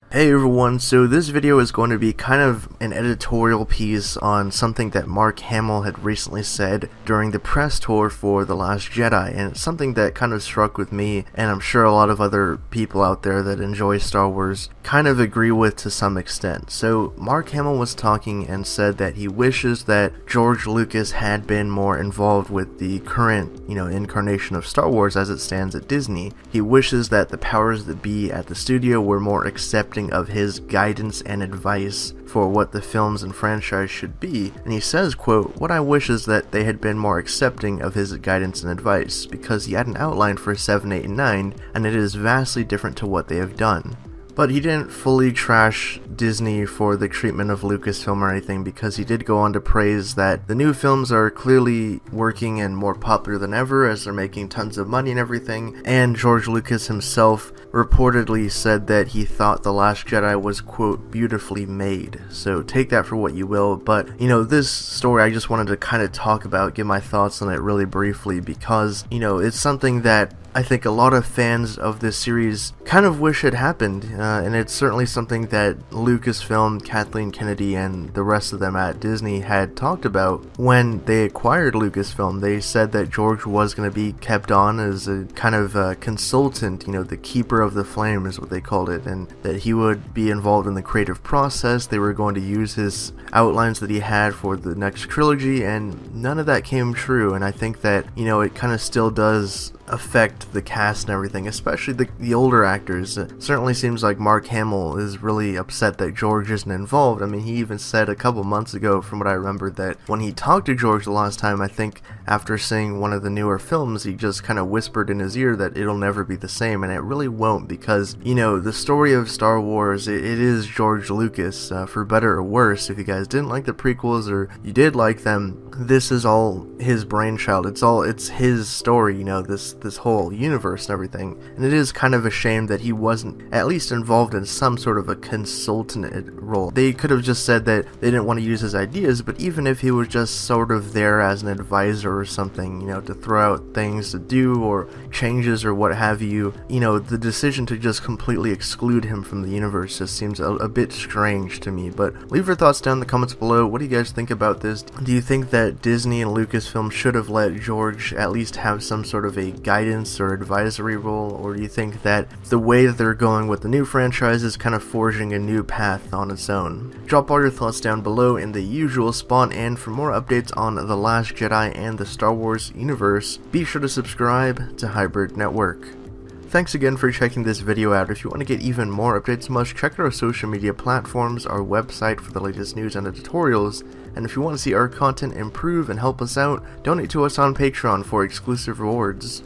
Hey everyone, so this video is going to be kind of an editorial piece on something that Mark Hamill had recently said during the press tour for The Last Jedi, and it's something that kind of struck with me, and I'm sure a lot of other people out there that enjoy Star Wars kind of agree with to some extent. So Mark Hamill was talking and said that he wishes that George Lucas had been more involved with the current, incarnation of Star Wars as it stands at Disney. He wishes that the powers that be at the studio were more accepting of his guidance and advice for what the films and franchise should be, and he says, quote, "What I wish is that they had been more accepting of his guidance and advice, because he had an outline for 7, 8, and 9, and it is vastly different to what they have done." But he didn't fully trash Disney for the treatment of Lucasfilm or anything, because he did go on to praise that the new films are clearly working and more popular than ever as they're making tons of money and everything, and George Lucas himself reportedly said that he thought The Last Jedi was, quote, beautifully made. So take that for what you will, but this story I just wanted to kind of talk about, give my thoughts on it really briefly, because it's something that I think a lot of fans of this series kind of wish had happened, and it's certainly something that Lucasfilm, Kathleen Kennedy, and the rest of them at Disney had talked about when they acquired Lucasfilm. They said that George was going to be kept on as a kind of consultant, the keeper of the flame is what they called it, and that he would be involved in the creative process. They were going to use his outlines that he had for the next trilogy, and none of that came true, and I think that, it kind of still does affect the cast and everything, especially the older actors. It certainly seems like Mark Hamill is really upset that George isn't involved. I mean, he even said a couple months ago, from what I remember, that when he talked to George the last time, I think after seeing one of the newer films, he just kind of whispered in his ear that it'll never be the same, and it really won't, because, the story of Star Wars, it is George Lucas, for better or worse. If you guys didn't like the prequels, or you did like them, this is all his brainchild. It's his story, this whole universe and everything, and it is kind of a shame that he wasn't at least involved in some sort of a consultant role. They could have just said that they didn't want to use his ideas, but even if he was just sort of there as an advisor or something, to throw out things to do or changes or what have you, the decision to just completely exclude him from the universe just seems a bit strange to me. But leave your thoughts down in the comments below. What do you guys think about this? Do you think that Disney and Lucasfilm should have let George at least have some sort of a guidance or advisory role, or do you think that the way that they're going with the new franchise is kind of forging a new path on its own? Drop all your thoughts down below in the usual spot, and for more updates on The Last Jedi and the Star Wars universe, be sure to subscribe to Hybrid Network. Thanks again for checking this video out. If you want to get even more updates from us, check out our social media platforms, our website for the latest news and tutorials, and if you want to see our content improve and help us out, donate to us on Patreon for exclusive rewards.